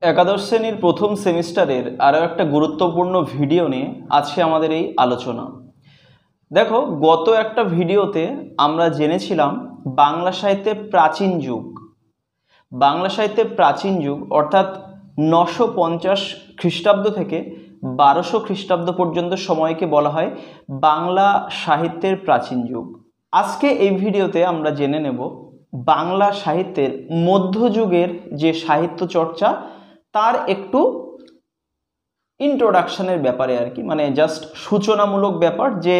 একাদশ শ্রেণীর প্রথম সেমিস্টারের আরও একটা গুরুত্বপূর্ণ ভিডিও নিয়ে আজকে আমাদের এই আলোচনা। দেখো, গত একটা ভিডিওতে আমরা জেনেছিলাম বাংলা সাহিত্যের প্রাচীন যুগ। বাংলা সাহিত্যের প্রাচীন যুগ অর্থাৎ 950 খ্রিস্টাব্দ থেকে 1200 খ্রিস্টাব্দ পর্যন্ত সময়কে বলা হয় বাংলা সাহিত্যের প্রাচীন যুগ। আজকে এই ভিডিওতে আমরা জেনে নেব বাংলা সাহিত্যের মধ্যযুগের যে সাহিত্য চর্চা তার একটু ইন্ট্রোডাকশনের ব্যাপারে আর কি, মানে জাস্ট সূচনামূলক ব্যাপার যে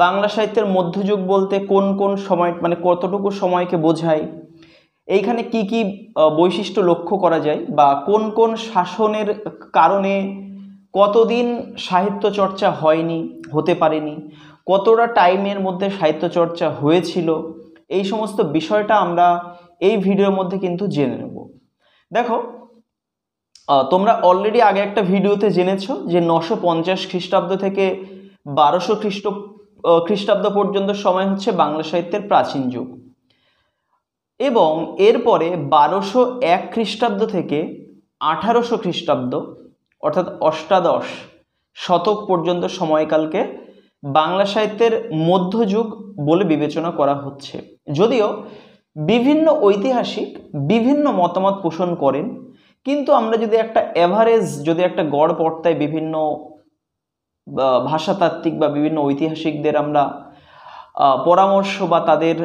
বাংলা সাহিত্যের মধ্যযুগ বলতে কোন কোন সময়, মানে কতটুকু সময়কে বোঝায়, এইখানে কি কি বৈশিষ্ট্য লক্ষ্য করা যায় বা কোন কোন শাসনের কারণে কতদিন সাহিত্য চর্চা হয়নি, হতে পারেনি, কতটা টাইমের মধ্যে সাহিত্য চর্চা হয়েছিল, এই সমস্ত বিষয়টা আমরা এই ভিডিওর মধ্যে কিন্তু জেনে নেব। দেখো, তোমরা অলরেডি আগে একটা ভিডিওতে জেনেছো যে 950 খ্রিস্টাব্দ থেকে 1200 খ্রিস্টাব্দ পর্যন্ত সময় হচ্ছে বাংলা সাহিত্যের প্রাচীন যুগ, এবং এরপরে 1201 খ্রিস্টাব্দ থেকে 1800 খ্রিস্টাব্দ অর্থাৎ অষ্টাদশ শতক পর্যন্ত সময়কালকে বাংলা সাহিত্যের মধ্যযুগ বলে বিবেচনা করা হচ্ছে। যদিও বিভিন্ন ঐতিহাসিক বিভিন্ন মতামত পোষণ করেন, কিন্তু আমরা যদি একটা অ্যাভারেজ, যদি একটা গড় পর্তায় বিভিন্ন ভাষাতাত্ত্বিক বা বিভিন্ন ঐতিহাসিকদের আমরা পরামর্শ বা তাদের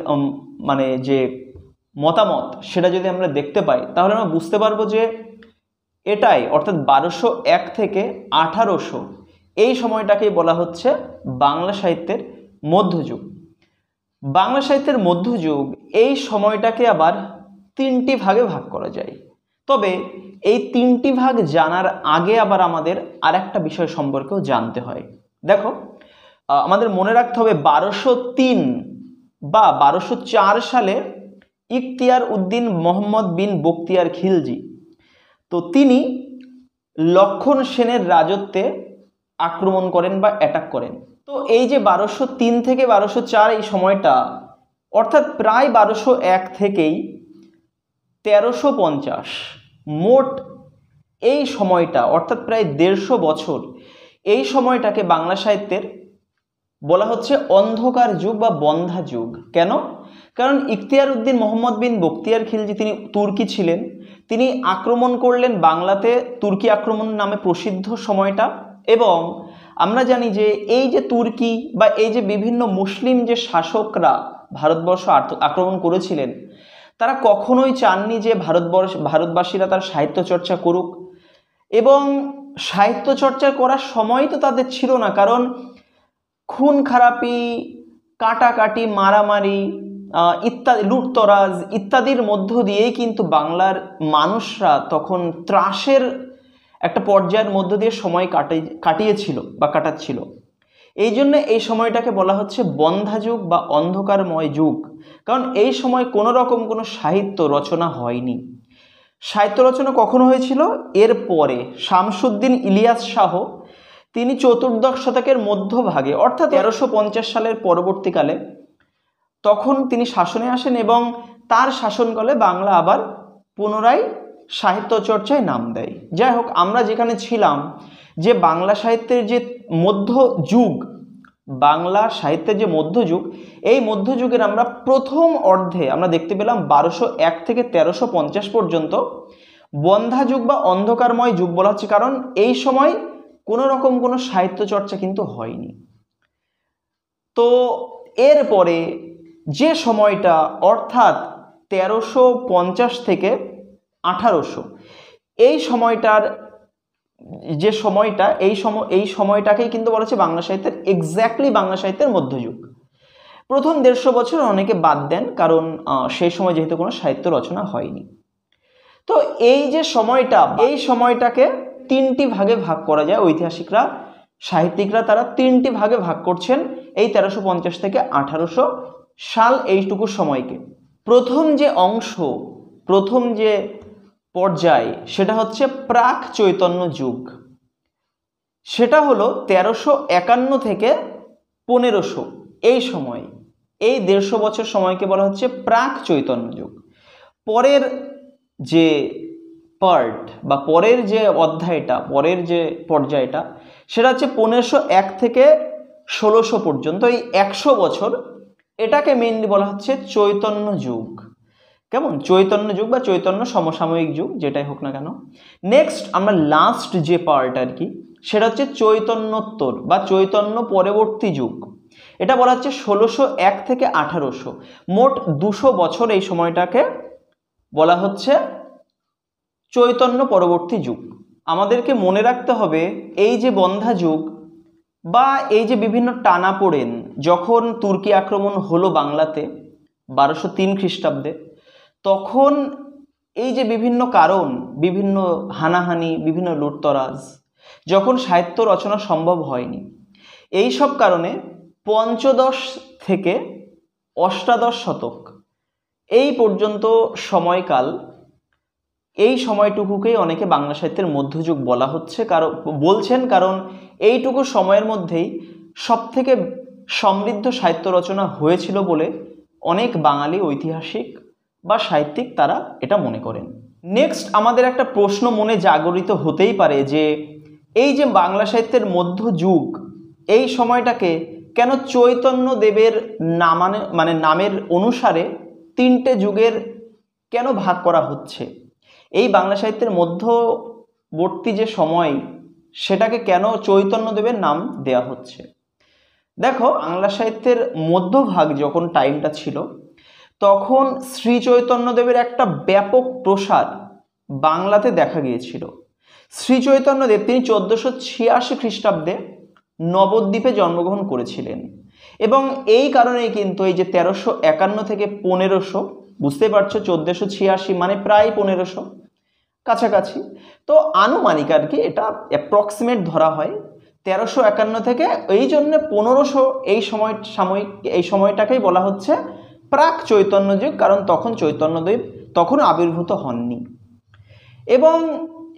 মানে যে মতামত সেটা যদি আমরা দেখতে পাই, তাহলে আমরা বুঝতে পারবো যে এটাই অর্থাৎ 1201 থেকে 1800 এই সময়টাকেই বলা হচ্ছে বাংলা সাহিত্যের মধ্যযুগ। বাংলা সাহিত্যের মধ্যযুগ এই সময়টাকে আবার তিনটি ভাগে ভাগ করা যায়। তবে এই তিনটি ভাগ জানার আগে আবার আমাদের আরেকটা বিষয় সম্পর্কেও জানতে হয়। দেখো, আমাদের মনে রাখতে হবে 1203 বা 1204 সালে ইখতিয়ার উদ্দিন মোহাম্মদ বিন বখতিয়ার খিলজি, তো তিনি লক্ষণ সেনের রাজত্বে আক্রমণ করেন বা অ্যাটাক করেন। তো এই যে 1203 থেকে 1204 এই সময়টা অর্থাৎ প্রায় 1201 থেকেই 1350 মোট এই সময়টা অর্থাৎ প্রায় 150 বছর, এই সময়টাকে বাংলা সাহিত্যের বলা হচ্ছে অন্ধকার যুগ বা বন্ধা যুগ। কেন? কারণ ইখতিয়ার উদ্দিন মোহাম্মদ বিন বখতিয়ার খিলজি তিনি তুর্কি ছিলেন, তিনি আক্রমণ করলেন বাংলাতে, তুর্কি আক্রমণ নামে প্রসিদ্ধ সময়টা। এবং আমরা জানি যে এই যে তুর্কি বা এই যে বিভিন্ন মুসলিম যে শাসকরা ভারতবর্ষ আক্রমণ করেছিলেন, তারা কখনোই চাননি যে ভারতবাসীরা তার সাহিত্য চর্চা করুক, এবং সাহিত্য চর্চা করার সময় তো তাদের ছিল না, কারণ খুন খারাপি, কাটাকাটি, মারামারি ইত্যাদি, লুটতরাজ ইত্যাদির মধ্য দিয়েই কিন্তু বাংলার মানুষরা তখন ত্রাসের একটা পর্যায়ের মধ্য দিয়ে সময় কাটিয়েছিল বা কাটাচ্ছিল। এই জন্য এই সময়টাকে বলা হচ্ছে বন্ধা যুগ বা অন্ধকারময় যুগ, কারণ এই সময় কোনো রকম কোনো সাহিত্য রচনা হয়নি। সাহিত্য রচনা কখনো হয়েছিল এরপরে শামসুদ্দিন ইলিয়াস শাহ, তিনি চতুর্দশ শতকের মধ্যভাগে অর্থাৎ 1350 সালের পরবর্তীকালে তখন তিনি শাসনে আসেন, এবং তার শাসনকালে বাংলা আবার পুনরায় সাহিত্য চর্চায় নাম দেয়। যাই হোক, আমরা যেখানে ছিলাম যে বাংলা সাহিত্যের যে মধ্যযুগ, বাংলা সাহিত্যের যে মধ্যযুগ, এই মধ্যযুগের আমরা প্রথম অর্ধে আমরা দেখতে পেলাম 1201 থেকে 1350 পর্যন্ত বন্ধা যুগ বা অন্ধকারময় যুগ বলা হচ্ছে, কারণ এই সময় কোনো রকম কোনো সাহিত্য চর্চা কিন্তু হয়নি। তো এরপরে যে সময়টা অর্থাৎ 1350 থেকে 1800 এই সময়টার যে সময়টা, এই সময়টাকেই কিন্তু বলা হচ্ছে বাংলা সাহিত্যের এক্স্যাক্টলি বাংলা সাহিত্যের মধ্যযুগ। প্রথম 150 বছর অনেকে বাদ দেন, কারণ সেই সময় যেহেতু কোনো সাহিত্য রচনা হয়নি। তো এই যে সময়টা, এই সময়টাকে তিনটি ভাগে ভাগ করা যায়। ঐতিহাসিকরা, সাহিত্যিকরা তারা তিনটি ভাগে ভাগ করছেন এই 1350 থেকে 1800 সাল এইটুকু সময়কে। প্রথম যে অংশ, প্রথম যে পর্যায়, সেটা হচ্ছে প্রাক চৈতন্য যুগ। সেটা হলো 1351 থেকে 1500 এই সময়, এই 150 বছর সময়কে বলা হচ্ছে প্রাক চৈতন্য যুগ। পরের যে পার্ট বা পরের যে অধ্যায়টা, পরের যে পর্যায়টা, সেটা হচ্ছে 1501 থেকে 1600 পর্যন্ত, এই 100 বছর এটাকে মেইনলি বলা হচ্ছে চৈতন্য যুগ। কেমন? চৈতন্য যুগ বা চৈতন্য সমসাময়িক যুগ, যেটাই হোক না কেন। নেক্সট আমরা লাস্ট যে পার্ট আর কি, সেটা হচ্ছে চৈতন্যোত্তর বা চৈতন্য পরবর্তী যুগ। এটা বলা হচ্ছে 1601 থেকে 1800, মোট 200 বছর এই সময়টাকে বলা হচ্ছে চৈতন্য পরবর্তী যুগ। আমাদেরকে মনে রাখতে হবে এই যে বন্ধা যুগ বা এই যে বিভিন্ন টানাপোড়েন, যখন তুর্কি আক্রমণ হলো বাংলাতে 1203 খ্রিস্টাব্দে, তখন এই যে বিভিন্ন কারণ, বিভিন্ন হানাহানি, বিভিন্ন লুটতরাজ, যখন সাহিত্য রচনা সম্ভব হয়নি, এই সব কারণে পঞ্চদশ থেকে অষ্টাদশ শতক এই পর্যন্ত সময়কাল, এই সময়টুকুকেই অনেকে বাংলা সাহিত্যের মধ্যযুগ বলা হচ্ছে, কারণ এইটুকু সময়ের মধ্যেই সবথেকে সমৃদ্ধ সাহিত্য রচনা হয়েছিল বলে অনেক বাঙালি ঐতিহাসিক বা সাহিত্যিক তারা এটা মনে করেন। নেক্সট আমাদের একটা প্রশ্ন মনে জাগরিত হতেই পারে যে এই যে বাংলা সাহিত্যের মধ্যযুগ, এই সময়টাকে কেন চৈতন্য দেবের নামের অনুসারে 3টে যুগের কেন ভাগ করা হচ্ছে? এই বাংলা সাহিত্যের মধ্যবর্তী যে সময়, সেটাকে কেন চৈতন্য দেবের নাম দেয়া হচ্ছে? দেখো, বাংলা সাহিত্যের মধ্যভাগ যখন টাইমটা ছিল, তখন শ্রী চৈতন্যদেবের একটা ব্যাপক প্রসার বাংলাতে দেখা গিয়েছিল। শ্রী চৈতন্যদেব তিনি 1486 খ্রিস্টাব্দে নবদ্বীপে জন্মগ্রহণ করেছিলেন, এবং এই কারণেই কিন্তু এই যে 1351 থেকে 1500, বুঝতে পারছো 1486 মানে প্রায় 1500 কাছাকাছি, তো আনুমানিক আর কি, এটা অ্যাপ্রক্সিমেট ধরা হয় 1351 থেকে, এই জন্য 1500 এই সময়টাকেই বলা হচ্ছে প্রাক চৈতন্য যুগ, কারণ তখন চৈতন্যদেব তখন আবির্ভূত হননি। এবং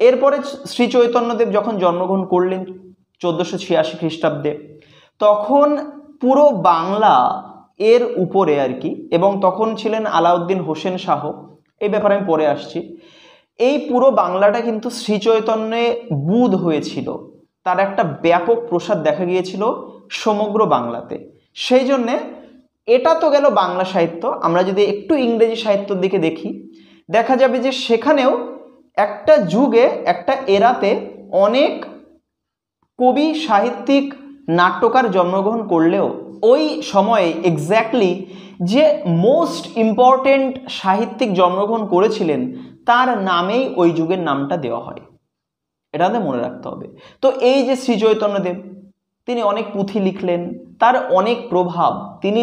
এরপরে শ্রী চৈতন্যদেব যখন জন্মগ্রহণ করলেন 1486 খ্রিস্টাব্দে, তখন পুরো বাংলা এর উপরে আর কি, এবং তখন ছিলেন আলাউদ্দিন হোসেন শাহ, এই ব্যাপারে আমি পরে আসছি। এই পুরো বাংলাটা কিন্তু শ্রী চৈতন্যে বুঁদ হয়েছিল, তার একটা ব্যাপক প্রসার দেখা গিয়েছিল সমগ্র বাংলাতে। সেই জন্যে এটা তো গেল বাংলা সাহিত্য। আমরা যদি একটু ইংরেজি সাহিত্যের দিকে দেখি, দেখা যাবে যে সেখানেও একটা যুগে, একটা এরাতে অনেক কবি, সাহিত্যিক, নাট্যকার জন্মগ্রহণ করলেও ওই সময়ে এক্স্যাক্টলি যে মোস্ট ইম্পর্টেন্ট সাহিত্যিক জন্মগ্রহণ করেছিলেন, তার নামেই ওই যুগের নামটা দেওয়া হয়। এটা আমাদের মনে রাখতে হবে। তো এই যে শ্রী চৈতন্যদেব, তিনি অনেক পুঁথি লিখলেন, তার অনেক প্রভাব, তিনি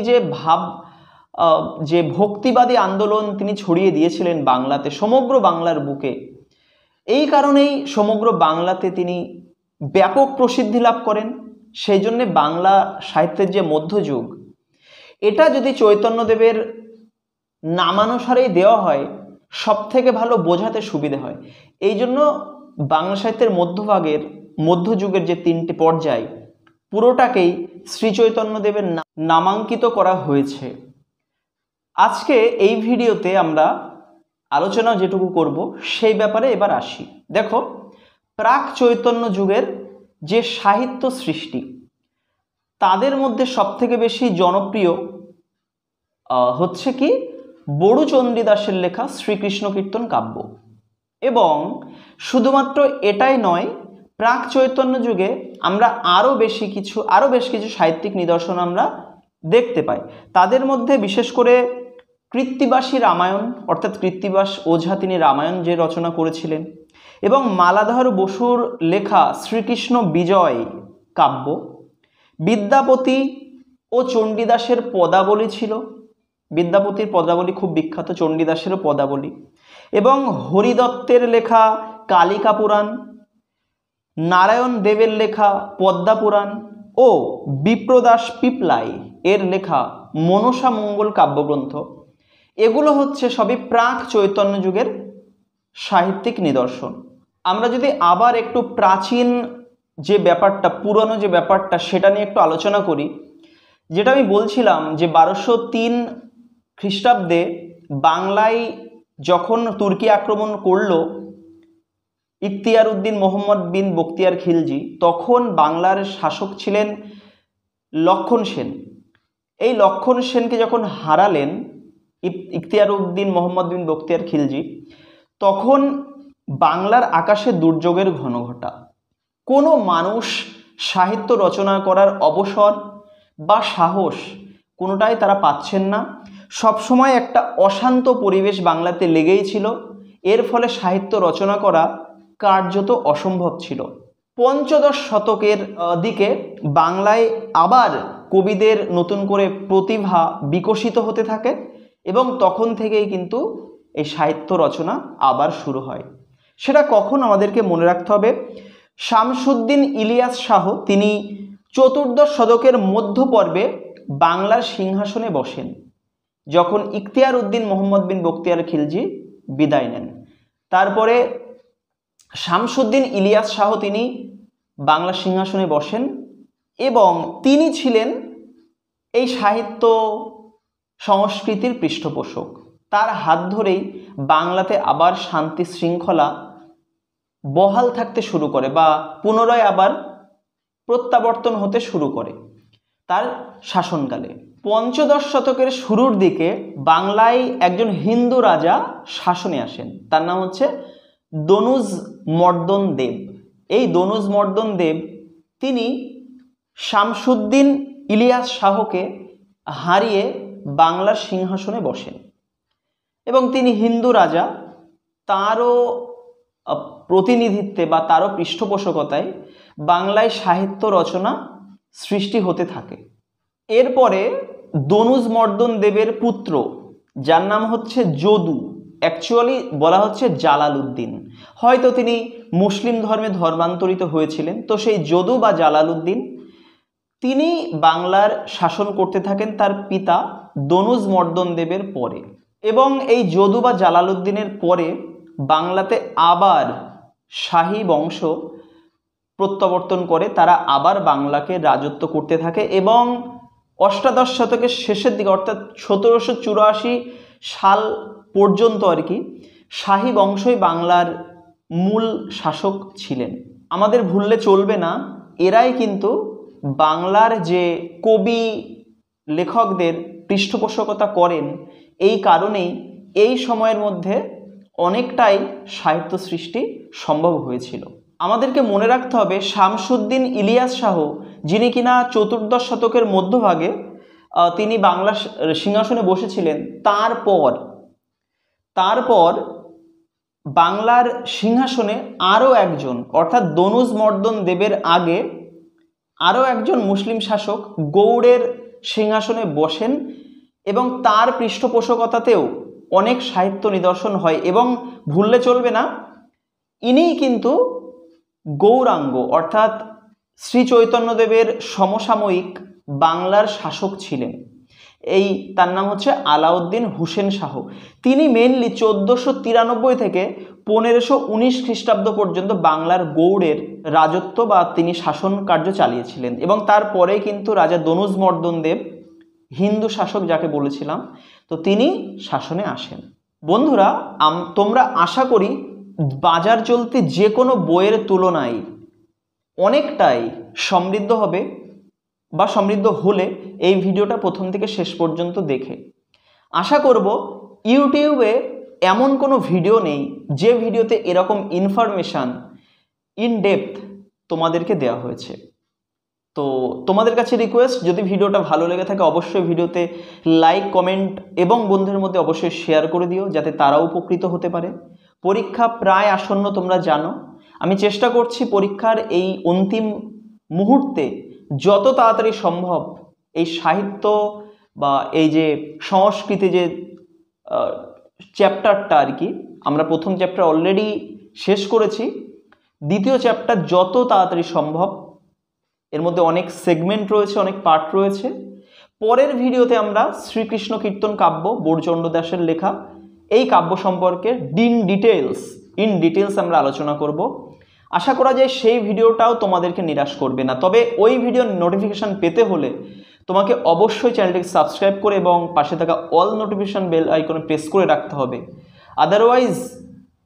যে ভক্তিবাদী আন্দোলন তিনি ছড়িয়ে দিয়েছিলেন বাংলাতে, সমগ্র বাংলার বুকে, এই কারণেই সমগ্র বাংলাতে তিনি ব্যাপক প্রসিদ্ধি লাভ করেন। সেই জন্যে বাংলা সাহিত্যের যে মধ্যযুগ, এটা যদি চৈতন্যদেবের নামানুসারেই দেওয়া হয়, সব থেকে ভালো বোঝাতে সুবিধে হয়। এই জন্য বাংলা সাহিত্যের মধ্যযুগের যে 3টে পর্যায়, পুরোটাকেই শ্রী চৈতন্যদেবের নামাঙ্কিত করা হয়েছে। আজকে এই ভিডিওতে আমরা আলোচনা যেটুকু করব, সেই ব্যাপারে এবার আসি। দেখো, প্রাক চৈতন্য যুগের যে সাহিত্য সৃষ্টি, তাদের মধ্যে সবথেকে বেশি জনপ্রিয় হচ্ছে কি বড়ু চণ্ডীদাসের লেখা শ্রীকৃষ্ণ কীর্তন কাব্য। এবং শুধুমাত্র এটাই নয়, প্রাক চৈতন্য যুগে আমরা আরও বেশ কিছু সাহিত্যিক নিদর্শন আমরা দেখতে পাই। তাদের মধ্যে বিশেষ করে কৃত্তিবাসী রামায়ণ, অর্থাৎ কৃত্তিবাস ওঝা তিনি রামায়ণ যে রচনা করেছিলেন, এবং মালাধর বসুর লেখা শ্রীকৃষ্ণ বিজয় কাব্য, বিদ্যাপতি ও চণ্ডীদাসের পদাবলী ছিল। বিদ্যাপতির পদাবলী খুব বিখ্যাত, চণ্ডীদাসেরও পদাবলী, এবং হরিদত্তের লেখা কালিকা পুরাণ, নারায়ণ দেবের লেখা পদ্মা পুরাণ ও বিপ্রদাস পিপলাই এর লেখা মনসা মঙ্গল কাব্যগ্রন্থ, এগুলো হচ্ছে সবই প্রাক চৈতন্য যুগের সাহিত্যিক নিদর্শন। আমরা যদি আবার একটু প্রাচীন যে ব্যাপারটা, পুরনো যে ব্যাপারটা, সেটা নিয়ে একটু আলোচনা করি, যেটা আমি বলছিলাম যে 1203 খ্রিস্টাব্দে বাংলায় যখন তুর্কি আক্রমণ করলো, ইখতিয়ার উদ্দিন মোহাম্মদ বিন বখতিয়ার খিলজি, তখন বাংলার শাসক ছিলেন লক্ষণ সেন। এই লক্ষণ সেনকে যখন হারালেন ইখতিয়ার উদ্দিন মোহাম্মদ বিন বখতিয়ার খিলজি, তখন বাংলার আকাশে দুর্যোগের ঘনঘটা। কোনো মানুষ সাহিত্য রচনা করার অবসর বা সাহস কোনোটাই তারা পাচ্ছেন না। সবসময় একটা অশান্ত পরিবেশ বাংলাতে লেগেই ছিল। এর ফলে সাহিত্য রচনা করা কার্যত অসম্ভব ছিল। পঞ্চদশ শতকের দিকে বাংলায় আবার কবিদের নতুন করে প্রতিভা বিকশিত হতে থাকে এবং তখন থেকেই কিন্তু এই সাহিত্য রচনা আবার শুরু হয়। সেটা কখন আমাদেরকে মনে রাখতে হবে, শামসুদ্দিন ইলিয়াস শাহ তিনি চতুর্দশ শতকের মধ্য পর্বে বাংলার সিংহাসনে বসেন যখন ইখতিয়ার উদ্দিন মোহাম্মদ বিন বখতিয়ার খিলজি বিদায় নেন। তারপরে শামসুদ্দিন ইলিয়াস শাহ তিনি বাংলা সিংহাসনে বসেন এবং তিনি ছিলেন এই সাহিত্য সংস্কৃতির পৃষ্ঠপোষক। তার হাত ধরেই বাংলাতে আবার শান্তি শৃঙ্খলা বহাল থাকতে শুরু করে বা পুনরায় আবার প্রত্যাবর্তন হতে শুরু করে তার শাসনকালে। পঞ্চদশ শতকের শুরুর দিকে বাংলায় একজন হিন্দু রাজা শাসনে আসেন, তার নাম হচ্ছে দনুজমর্দন দেব। এই দনুজমর্দন দেব তিনি শামসুদ্দিন ইলিয়াস শাহকে হারিয়ে বাংলার সিংহাসনে বসেন এবং তিনি হিন্দু রাজা, তারও প্রতিনিধিত্বে বা তারও পৃষ্ঠপোষকতায় বাংলায় সাহিত্য রচনা সৃষ্টি হতে থাকে। এরপরে দনুজমর্দন দেবের পুত্র, যার নাম হচ্ছে যদু, অ্যাকচুয়ালি বলা হচ্ছে জালালউদ্দিন, হয়তো তিনি মুসলিম ধর্মে ধর্মান্তরিত হয়েছিলেন। তো সেই যদু বা জালালউদ্দিন তিনি বাংলার শাসন করতে থাকেন তার পিতা দনুজমর্দন দেবের পরে। এবং এই যদু বা জালালউদ্দিনের পরে বাংলাতে আবার শাহী বংশ প্রত্যাবর্তন করে, তারা আবার বাংলাকে রাজত্ব করতে থাকে এবং অষ্টাদশ শতকের শেষের দিকে অর্থাৎ 1784 সাল পর্যন্ত আর কি শাহী বংশই বাংলার মূল শাসক ছিলেন। আমাদের ভুললে চলবে না, এরাই কিন্তু বাংলার যে কবি লেখকদের পৃষ্ঠপোষকতা করেন। এই কারণেই এই সময়ের মধ্যে অনেকটাই সাহিত্য সৃষ্টি সম্ভব হয়েছিল। আমাদেরকে মনে রাখতে হবে শামসুদ্দিন ইলিয়াস শাহ, যিনি কিনা চতুর্দশ শতকের মধ্যভাগে তিনি বাংলা সিংহাসনে বসেছিলেন, তারপর বাংলার সিংহাসনে আরও একজন অর্থাৎ দনুজমর্দন দেবের আগে আরও একজন মুসলিম শাসক গৌড়ের সিংহাসনে বসেন এবং তার পৃষ্ঠপোষকতাতেও অনেক সাহিত্য নিদর্শন হয়। এবং ভুললে চলবে না, ইনিই কিন্তু গৌরাঙ্গ অর্থাৎ শ্রী চৈতন্যদেবের সমসাময়িক বাংলার শাসক ছিলেন। তার নাম হচ্ছে আলাউদ্দিন হুসেন শাহ। তিনি মেনলি 1493 থেকে 1519 খ্রিস্টাব্দ পর্যন্ত বাংলার গৌড়ের রাজত্ব বা তিনি শাসন কার্য চালিয়েছিলেন এবং তারপরে কিন্তু রাজা দনুজমর্দন দেব, হিন্দু শাসক যাকে বলেছিলাম, তো তিনি শাসনে আসেন। বন্ধুরা, তোমরা আশা করি বাজার চলতি যে কোনো বইয়ের তুলনায় অনেকটাই সমৃদ্ধ হবে বা সমৃদ্ধ হলে এই ভিডিওটা প্রথম থেকে শেষ পর্যন্ত দেখে। আশা করব ইউটিউবে এমন কোনো ভিডিও নেই যে ভিডিওতে এরকম ইনফরমেশান ইন ডেপথ তোমাদেরকে দেওয়া হয়েছে। তো তোমাদের কাছে রিকোয়েস্ট, যদি ভিডিওটা ভালো লেগে থাকে অবশ্যই ভিডিওতে লাইক, কমেন্ট এবং বন্ধুদের মধ্যে অবশ্যই শেয়ার করে দিও যাতে তারাও উপকৃত হতে পারে। পরীক্ষা প্রায় আসন্ন, তোমরা জানো। আমি চেষ্টা করছি পরীক্ষার এই অন্তিম মুহূর্তে যত তাড়াতাড়ি সম্ভব এই সাহিত্য বা এই যে সংস্কৃতি যে চ্যাপ্টারটা আর কি, আমরা প্রথম চ্যাপ্টার অলরেডি শেষ করেছি, দ্বিতীয় চ্যাপ্টার যত তাড়াতাড়ি সম্ভব, এর মধ্যে অনেক সেগমেন্ট রয়েছে, অনেক পার্ট রয়েছে। পরের ভিডিওতে আমরা শ্রীকৃষ্ণ কীর্তন কাব্য বোরচন্দ্র দাসের লেখা এই কাব্য সম্পর্কে ইন ডিটেলস আমরা আলোচনা করব। আশা করা যায় সেই ভিডিওটাও তোমাদেরকে নিরাশ করবে না। তবে ওই ভিডিওর নোটিফিকেশান পেতে হলে তোমাকে অবশ্যই চ্যানেলটিকে সাবস্ক্রাইব করে এবং পাশে থাকা অল নোটিফিকেশান বেল আইকনে প্রেস করে রাখতে হবে। Otherwise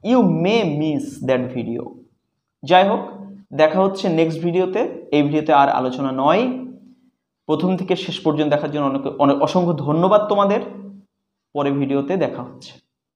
you may miss that video. যাই হোক, দেখা হচ্ছে নেক্সট ভিডিওতে। এই ভিডিওতে আর আলোচনা নয়। প্রথম থেকে শেষ পর্যন্ত দেখার জন্য অনেক অসংখ্য ধন্যবাদ তোমাদের। পরে ভিডিওতে দেখা হচ্ছে।